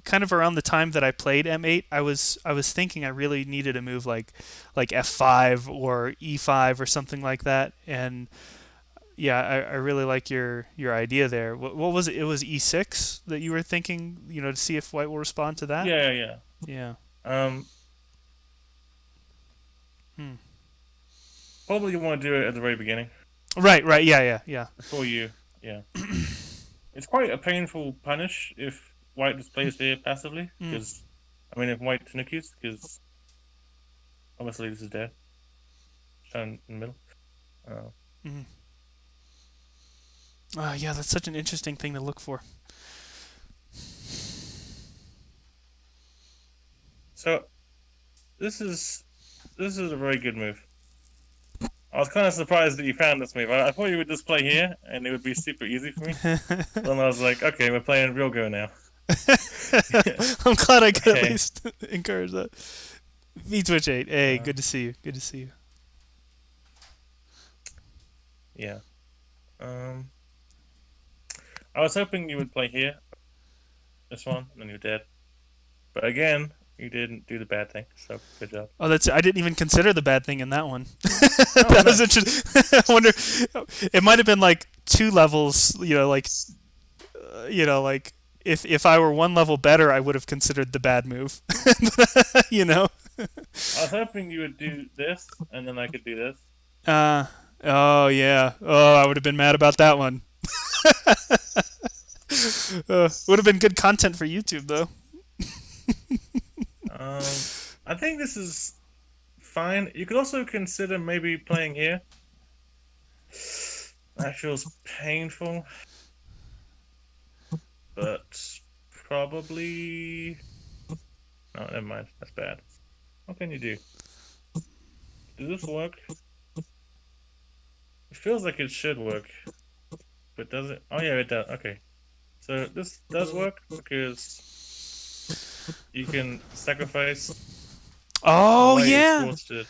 kind of around the time that I played M8, I was thinking I really needed a move like F5 or E5 or something like that. And yeah, I really like your idea there. What was it? It was E6 that you were thinking, to see if White will respond to that. Yeah, yeah. Yeah. Um, Hmm. Probably you want to do it at the very beginning Right. Right. Yeah. Yeah. Yeah. before you. Yeah, it's quite a painful punish if White just plays here passively Mm. because I mean if White tanukis because obviously this is dead. Shown in the middle. Uh, Mm. Yeah, that's such an interesting thing to look for. so this is a very good move. I was kind of surprised that you found this move. I thought you would just play here and it would be super easy for me. Then I was like, okay, we're playing real go now. I'm glad I could at Okay. least encourage that. V Twitch 8. Hey, Uh, good to see you. Good to see you. yeah. I was hoping you would play here, this one, and then you're dead. But again, you didn't do the bad thing, so good job. Oh, I didn't even consider the bad thing in that one. Oh, That was nice. interesting. I wonder, it might have been like two levels, like if I were one level better, I would have considered the bad move. you know? I was hoping you would do this, and then I could do this. Uh, oh yeah. Oh, I would have been mad about that one. Would have been good content for YouTube though. I think this is fine. You could also consider maybe playing here. That feels painful, but probably. No, never mind. That's bad. What can you do? Does this work? It feels like it should work, but does it? Oh yeah, it does. Okay, so this does work because you can sacrifice. Oh White is yeah. forced to.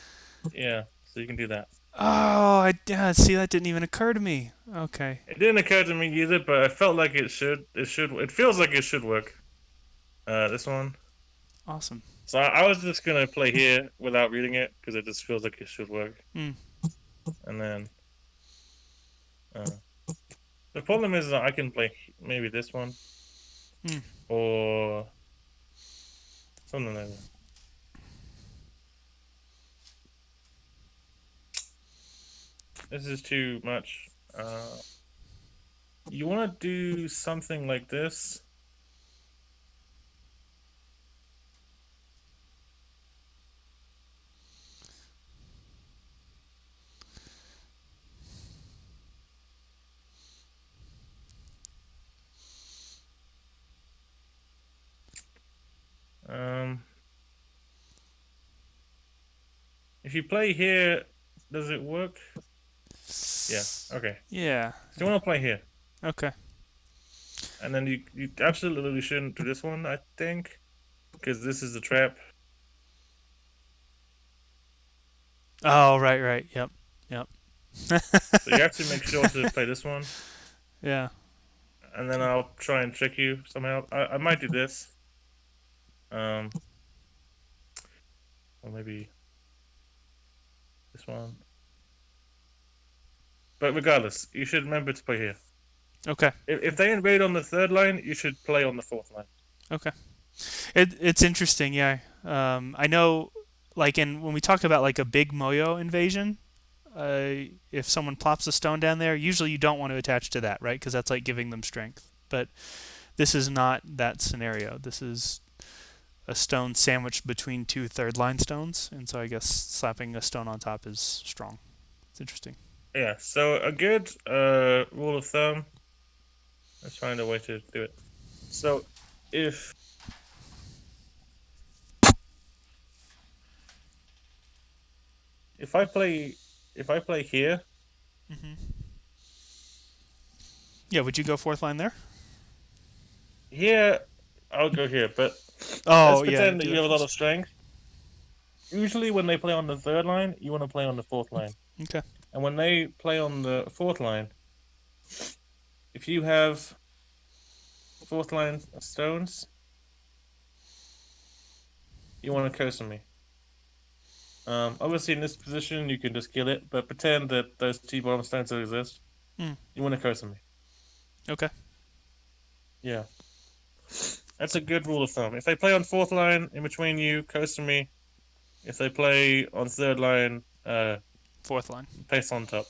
Yeah, so you can do that. Oh, see that didn't even occur to me. Okay. It didn't occur to me either, but I felt like it should. It should. It feels like it should work. This one. Awesome. So I was just gonna play here without reading it because it just feels like it should work. Mm. And then the problem is that I can play maybe this one Mm. or something like that. This is too much. You want to do something like this. Um, if you play here, does it work? Yeah. Okay. Yeah. So you want to play here, Okay. and then you absolutely shouldn't do this one, I think, because this is the trap. Oh, right, right. Yep. Yep. So you have to make sure to play this one, Yeah. and then I'll try and trick you somehow. I might do this. Um, or maybe this one. But regardless, you should remember to play here. Okay. If they invade on the third line, you should play on the fourth line. Okay. It's interesting, yeah. I know, like when we talk about like a big Moyo invasion, if someone plops a stone down there, usually you don't want to attach to that, right? Because that's like giving them strength. But this is not that scenario. This is a stone sandwiched between two third line stones, and so I guess slapping a stone on top is strong. It's interesting. Yeah. So a good rule of thumb. Let's find a way to do it. So if if I play if I play here, Yeah, would you go fourth line there? here I'll go here. But let's Oh, yeah, pretend that do you that have a lot of first. strength. Usually, when they play on the third line, you want to play on the fourth line. Okay. And when they play on the fourth line, if you have fourth line stones, you want to coast me. Obviously, in this position, you can just kill it, but pretend that those two bottom stones don't exist. Hmm. You want to coast me. Okay. Yeah. That's a good rule of thumb. If they play on fourth line, in between you, coast me. If they play on third line, Fourth line. paste on top.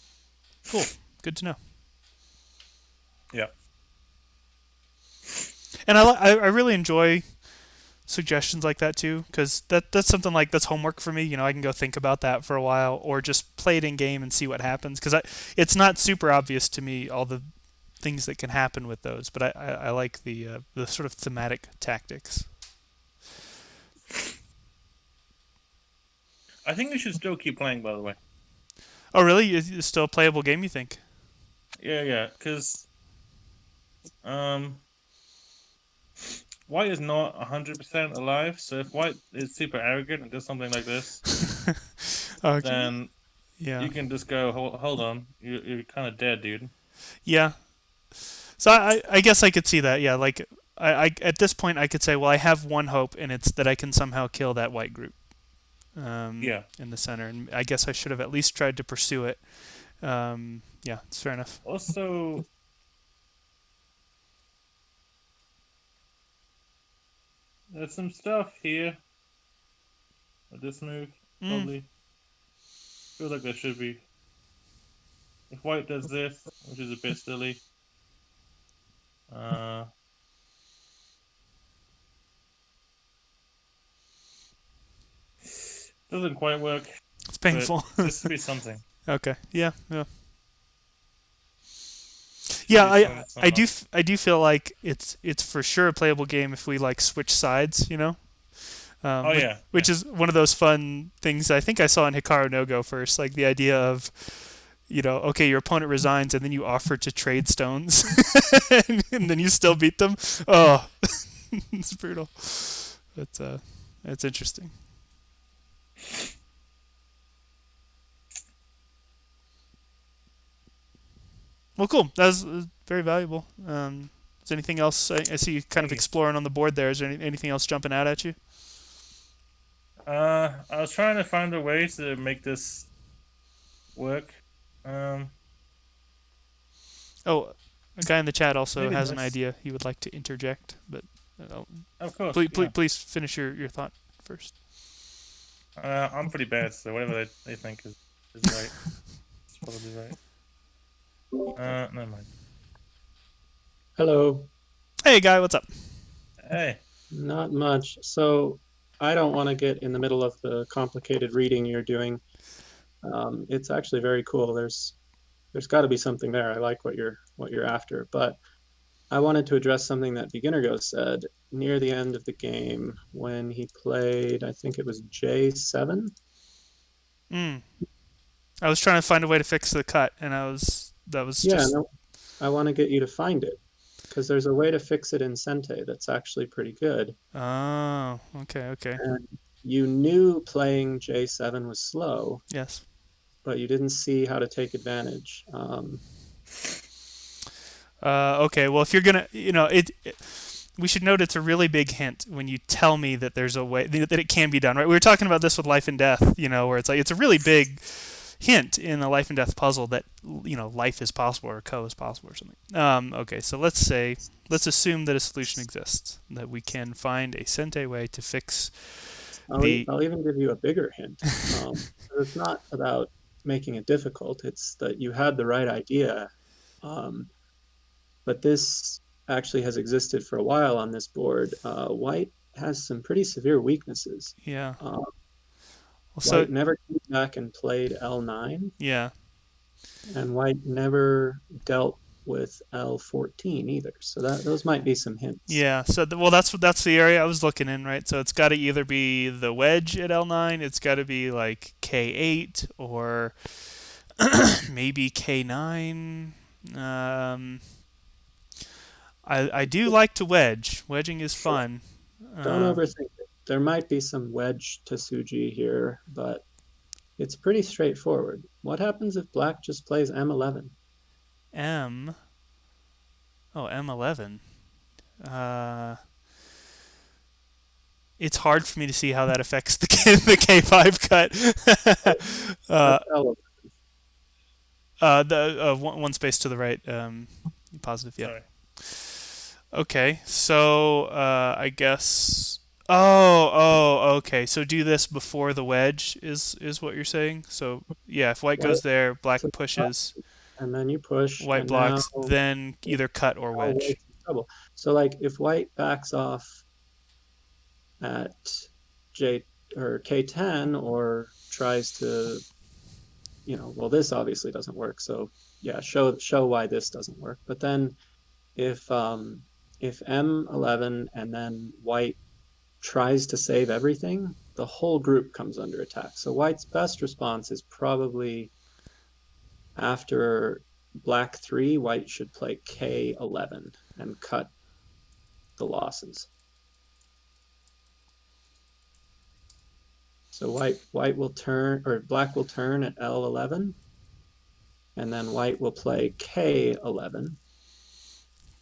Cool. Good to know. Yeah. And I really enjoy suggestions like that too, because that's something like that's homework for me. You know, I can go think about that for a while, or just play it in game and see what happens. Because it's not super obvious to me all the things that can happen with those, but I like the sort of thematic tactics. I think we should still keep playing, by the way. Oh, really? It's still a playable game, you think? Yeah, because White is not 100% alive, so if White is super arrogant and does something like this, Okay. then Yeah. you can just go, hold on, you're kind of dead, dude. Yeah. So I guess I could see that. Yeah. Like I at this point I could say, well, I have one hope, and it's that I can somehow kill that white group. Yeah. In the center, and I guess I should have at least tried to pursue it. Yeah, it's fair enough. Also, there's some stuff here with this move, probably. Feel like there should be. If White does this, which is a bit silly, doesn't quite work. It's painful. But this would be something. Okay. Yeah. Yeah. Yeah, I do feel like it's for sure a playable game if we like switch sides, you know. Oh yeah. Which is one of those fun things I think I saw in Hikaru no Go first, like the idea of, you know, okay, your opponent resigns and then you offer to trade stones, and then you still beat them. Oh, it's brutal. It's interesting. Well, cool. That was very valuable. Is anything else? I see you kind of exploring on the board there. Is there anything else jumping out at you? I was trying to find a way to make this work. Oh, a guy in the chat also Maybe has an this. idea he would like to interject, but Of course. please finish your thought first. I'm pretty bad, so whatever they think is right. possibly right. Never mind. Hello. Hey, guy, what's up? Hey, Not much. So I don't want to get in the middle of the complicated reading you're doing. It's actually very cool. There's got to be something there. I like what you're after, but I wanted to address something that BeginnerGo said near the end of the game when he played, I think it was J7. Mm. I was trying to find a way to fix the cut, and that was Yeah, just no, I want to get you to find it because there's a way to fix it in Sente that's actually pretty good. oh, okay, okay, And you knew playing J7 was slow, yes. but you didn't see how to take advantage. Okay, well, if you're gonna, we should note it's a really big hint when you tell me that there's a way that it can be done, right? We were talking about this with life and death, where it's like it's a really big hint in a life and death puzzle that life is possible or co is possible or something. Okay, so let's assume that a solution exists, that we can find a Sente way to fix the I'll even give you a bigger hint. It's not about making it difficult, it's that you had the right idea. Um, but this actually has existed for a while on this board. White has some pretty severe weaknesses. yeah. Uh, Well, so White never came back and played L9, yeah, and White never dealt with L14 either. So those might be some hints. yeah. So well, that's the area I was looking in, right? So it's got to either be the wedge at L9, it's got to be like K8 or maybe K9. Um, I do like to wedge. Wedging is fun. Don't Uh, overthink it. There might be some wedge to Suji here, but it's pretty straightforward. What happens if black just plays M11? M. Oh, M11. Uh, it's hard for me to see how that affects the K5 cut. That's L11. The one space to the right. Positive. Yeah. sorry. Okay. So I guess. Okay. So do this before the wedge is what you're saying. So yeah, if white White goes there, black plays up, pushes, and then you push, white and now blocks, then either cut or White's wedge. in trouble. So like if white backs off at J or K10 or tries to, well, this obviously doesn't work. So yeah, show why this doesn't work. But then if if M11 and then white tries to save everything, the whole group comes under attack. So white's best response is probably after black 3, white should play K11 and cut the losses. So white will turn, or black will turn at L11, and then white will play K11,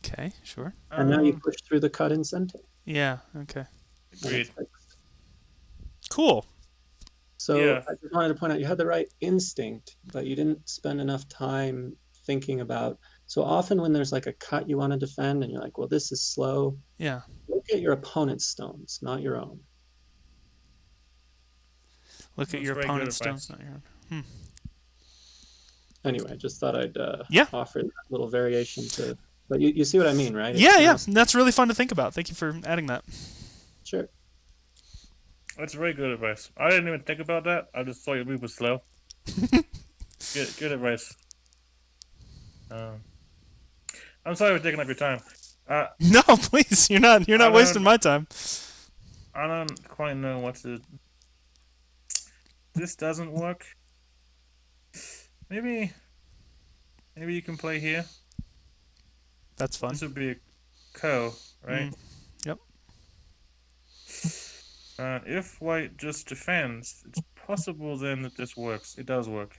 Okay. Sure. and now you push through the cut in Sente, Yeah. Okay. and it's Agreed. fixed. Cool. So Yeah. I just wanted to point out you had the right instinct, but you didn't spend enough time thinking about. So often when there's like a cut you want to defend, and you're like, well, this is slow, Yeah. look at your opponent's stones, not your own. Look at That's your very good opponent's stones, advice. not your own. Anyway, just thought I'd Yeah. offer that little variation to. But you see what I mean, right? Yeah. It's Yeah. not That's really fun to think about. Thank you for adding that. sure. That's very good advice. I didn't even think about that. I just thought your move was slow. Good advice. Um, I'm sorry for taking up your time. Uh, No, please. You're not wasting my time. I don't quite know what to. This doesn't work. Maybe you can play here. That's fun. This would be a co, right? Yep. If white just defends, it's possible then that this works. It does work.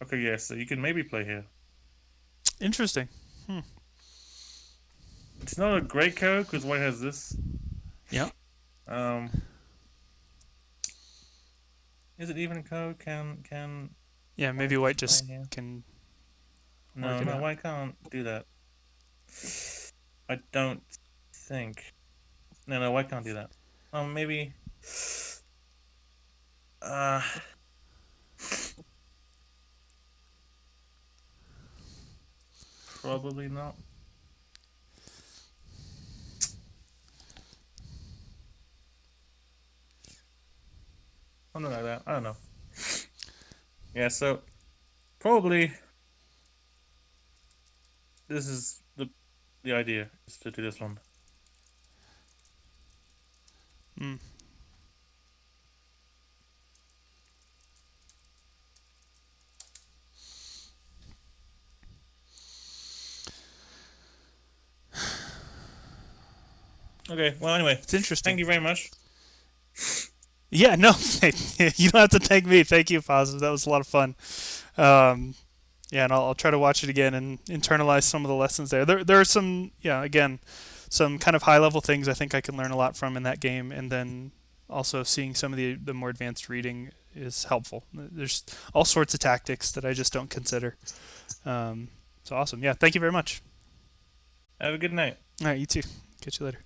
Okay, yes, so you can maybe play here. Interesting. It's not a great co because white has this. Yeah. Um, is it even co? Can Yeah. Maybe white play just here? can. No, work it no, out. white can't do that. I don't think. No, white can't do that. Maybe. Uh, Probably not. Something like that. I don't know. Yeah, so probably this is the idea is to do this one. Hmm. Okay. Well, anyway, It's interesting. thank you very much. Yeah, no, you don't have to thank me. Thank you, Positive. That was a lot of fun. Yeah, and I'll try to watch it again and internalize some of the lessons there. There are some, yeah, again, some kind of high level things I think I can learn a lot from in that game, and then also seeing some of the more advanced reading is helpful. There's all sorts of tactics that I just don't consider. So awesome. Yeah, thank you very much. Have a good night. All right, you too. Catch you later.